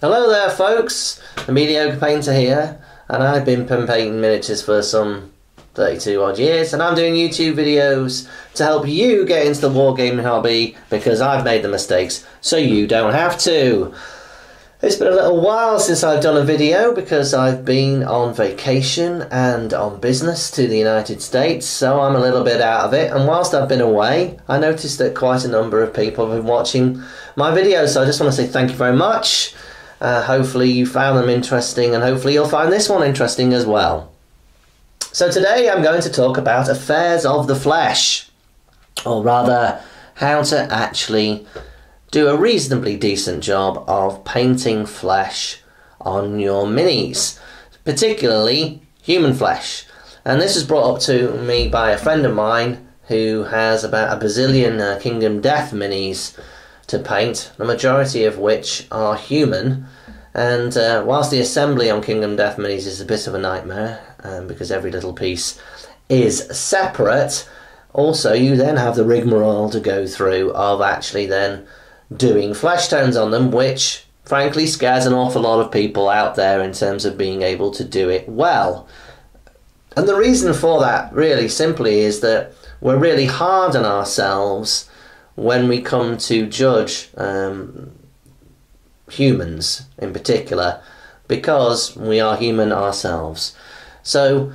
Hello there folks, the Mediocre Painter here, and I've been painting miniatures for some 32 odd years, and I'm doing YouTube videos to help you get into the wargaming hobby because I've made the mistakes so you don't have to. It's been a little while since I've done a video because I've been on vacation and on business to the United States, so I'm a little bit out of it, and whilst I've been away I noticed that quite a number of people have been watching my videos, so I just want to say thank you very much. Hopefully you found them interesting, and hopefully you'll find this one interesting as well. So today I'm going to talk about affairs of the flesh, or rather how to actually do a reasonably decent job of painting flesh on your minis, particularly human flesh. And this was brought up to me by a friend of mine who has about a bazillion Kingdom Death minis to paint, the majority of which are human. And whilst the assembly on Kingdom Death minis is a bit of a nightmare because every little piece is separate, also you then have the rigmarole to go through of actually then doing flesh tones on them, which frankly scares an awful lot of people out there in terms of being able to do it well. And the reason for that really simply is that we're really hard on ourselves when we come to judge humans in particular, because we are human ourselves. So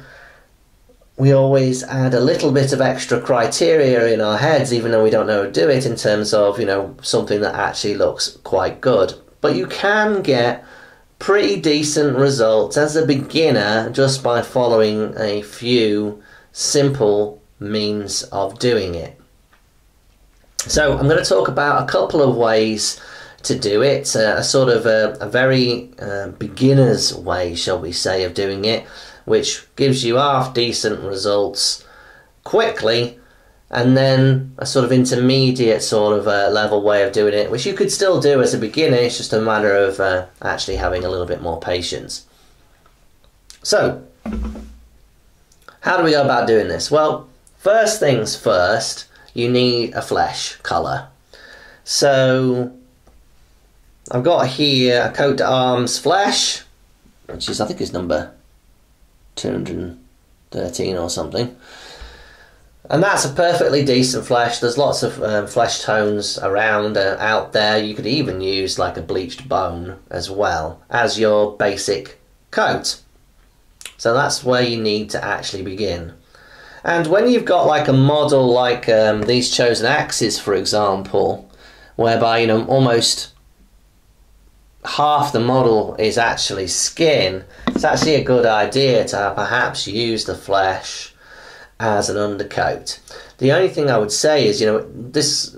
we always add a little bit of extra criteria in our heads, even though we don't know how to do it, in terms of, you know, something that actually looks quite good. But you can get pretty decent results as a beginner just by following a few simple means of doing it. So I'm going to talk about a couple of ways to do it, a sort of a very beginner's way, shall we say, of doing it, which gives you half decent results quickly, and then a sort of intermediate sort of level way of doing it, which you could still do as a beginner. It's just a matter of actually having a little bit more patience. So how do we go about doing this? Well, first things first, you need a flesh colour. So I've got here a coat d'arms flesh, which is, I think, is number 213 or something, and that's a perfectly decent flesh. There's lots of flesh tones around out there. You could even use like a bleached bone as well as your basic coat. So that's where you need to actually begin. And when you've got like a model like these chosen axes, for example, whereby, you know, almost half the model is actually skin, it's actually a good idea to perhaps use the flesh as an undercoat. The only thing I would say is, you know, this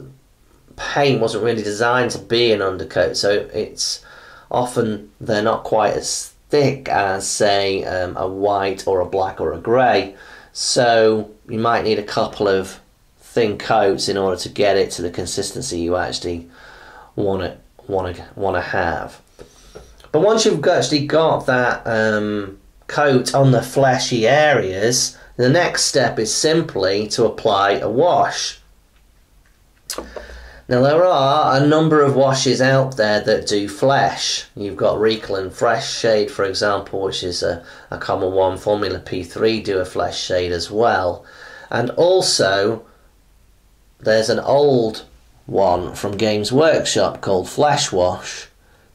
paint wasn't really designed to be an undercoat, so it's often they're not quite as thick as, say, a white or a black or a grey. So you might need a couple of thin coats in order to get it to the consistency you actually want to have. But once you've actually got that coat on the fleshy areas, the next step is simply to apply a wash. Now there are a number of washes out there that do flesh. You've got Riekl Fresh Shade, for example, which is a common one. Formula P3 do a flesh shade as well. And also there's an old one from Games Workshop called Flesh Wash.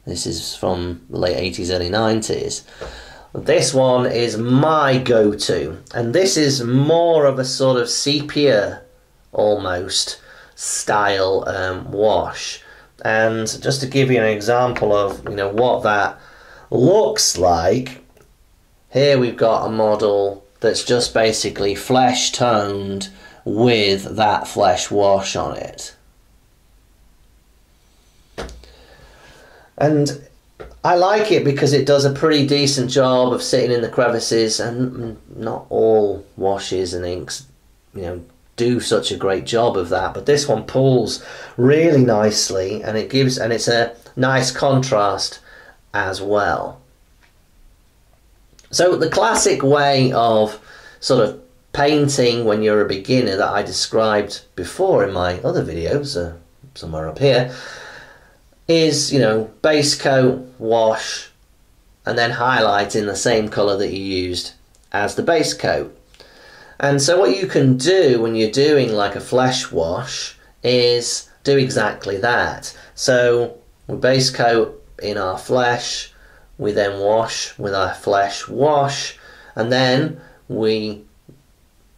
This is from the late 80s, early 90s. This one is my go-to, and this is more of a sort of sepia almost style wash. And just to give you an example of, you know, what that looks like, here we've got a model that's just basically flesh toned with that flesh wash on it. And I like it because it does a pretty decent job of sitting in the crevices, and not all washes and inks, you know, do such a great job of that, but this one pulls really nicely, and it's a nice contrast as well. So the classic way of sort of painting when you're a beginner that I described before in my other videos, somewhere up here, is, you know, base coat, wash, and then highlight in the same colour that you used as the base coat. And so what you can do when you're doing like a flesh wash is do exactly that. So we base coat in our flesh, we then wash with our flesh wash, and then we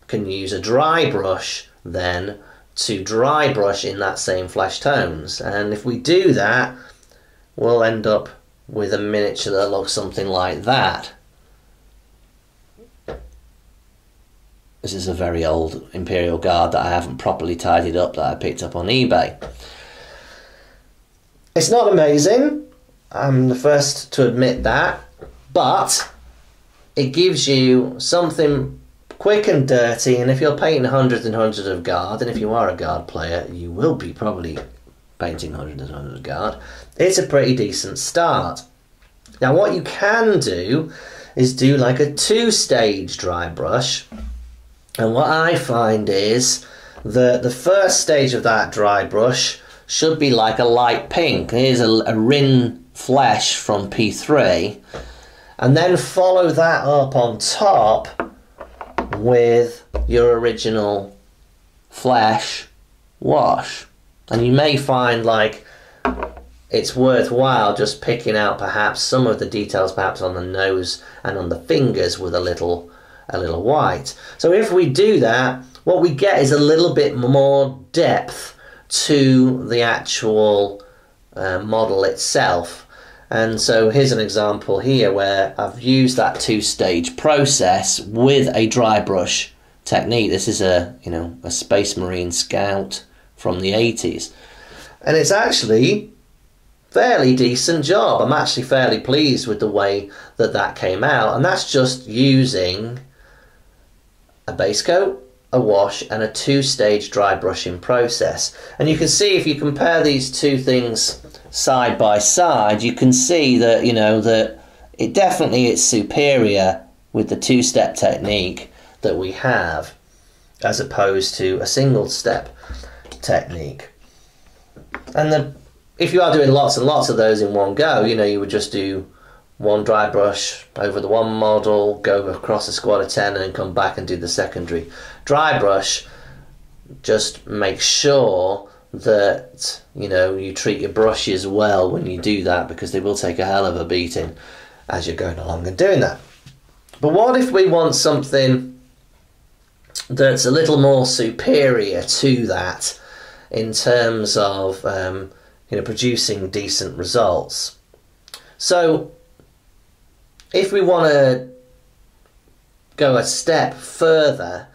can use a dry brush then to dry brush in that same flesh tones. And if we do that, we'll end up with a miniature that looks something like that. This is a very old Imperial Guard that I haven't properly tidied up, that I picked up on eBay. It's not amazing, I'm the first to admit that, but it gives you something quick and dirty, and if you're painting hundreds and hundreds of Guard, and if you are a Guard player, you will be probably painting hundreds and hundreds of Guard, it's a pretty decent start. Now what you can do is do like a two-stage dry brush, and what I find is that the first stage of that dry brush should be like a light pink. Here's a Rin Flesh from P3, and then follow that up on top with your original flesh wash. And you may find like it's worthwhile just picking out perhaps some of the details, perhaps on the nose and on the fingers, with a little white. So if we do that, what we get is a little bit more depth to the actual model itself. And so here's an example here where I've used that two-stage process with a dry brush technique. This is a Space Marine Scout from the 80s, and it's actually fairly decent job. I'm actually fairly pleased with the way that came out, and that's just using a base coat, a wash, and a two-stage dry brushing process. And you can see, if you compare these two things side by side, you can see that, you know, that it definitely is superior with the two-step technique that we have, as opposed to a single-step technique. And if you are doing lots and lots of those in one go, you know, you would just do one dry brush over the one model, go across a squad of 10, and then come back and do the secondary dry brush. Just make sure that, you know, you treat your brushes well when you do that, because they will take a hell of a beating as you're going along and doing that. But what if we want something that's a little more superior to that in terms of producing decent results? So if we want to go a step further,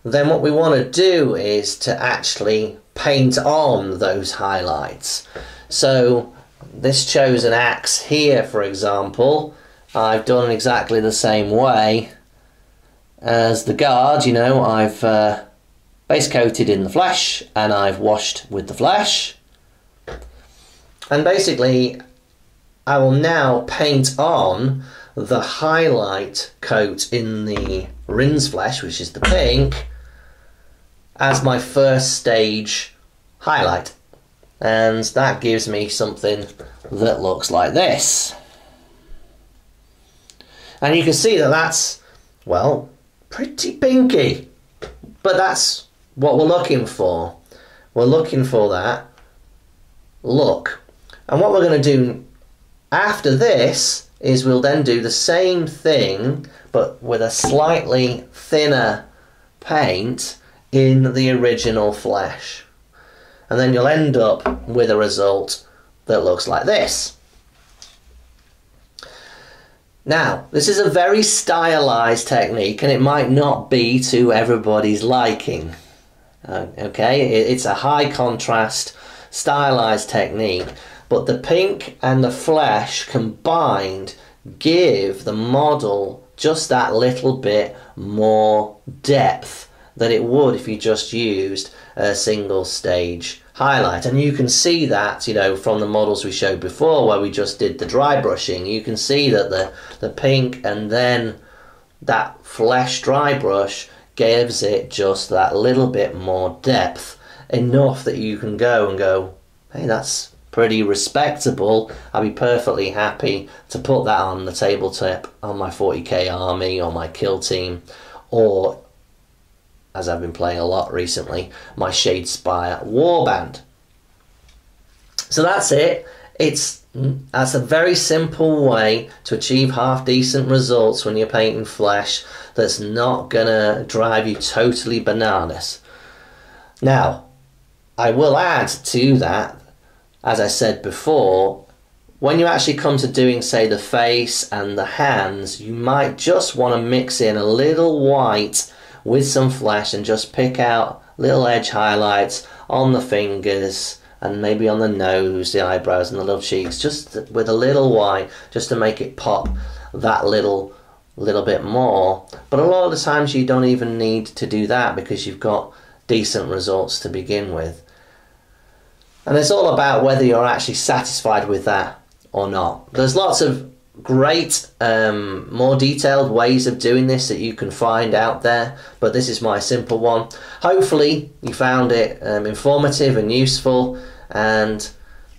then what we want to do is to actually paint on those highlights. So this chosen axe here, for example, I've done exactly the same way as the Guard. You know, I've base coated in the flesh, and I've washed with the flesh, and basically I will now paint on the highlight coat in the Rin's flesh, which is the pink, as my first stage highlight, and that gives me something that looks like this. And you can see that that's, well, pretty pinky, but that's what we're looking for. We're looking for that look. And what we're going to do after this is we'll then do the same thing, but with a slightly thinner paint in the original flesh. And then you'll end up with a result that looks like this. Now, this is a very stylized technique, and it might not be to everybody's liking. Okay, it's a high contrast, stylized technique, but the pink and the flesh combined give the model just that little bit more depth that it would if you just used a single stage highlight. And you can see that, you know, from the models we showed before where we just did the dry brushing. You can see that the pink and then that flesh dry brush gives it just that little bit more depth, enough that you can go and go, hey, that's pretty respectable, I'd be perfectly happy to put that on the tabletop on my 40k army or my kill team, or, as I've been playing a lot recently, my Shadespire warband. So that's it. That's a very simple way to achieve half decent results when you're painting flesh that's not gonna drive you totally bananas. Now, I will add to that, as I said before, when you actually come to doing, say, the face and the hands, you might just want to mix in a little white with some flesh and just pick out little edge highlights on the fingers and maybe on the nose, the eyebrows and the little cheeks, just with a little white, just to make it pop that little bit more. But a lot of the times you don't even need to do that because you've got decent results to begin with. And it's all about whether you're actually satisfied with that or not. There's lots of great, more detailed ways of doing this that you can find out there, but this is my simple one. Hopefully you found it informative and useful, and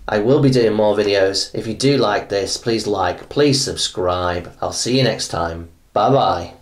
I will be doing more videos. If you do like this, please like, please subscribe. I'll see you next time. Bye bye.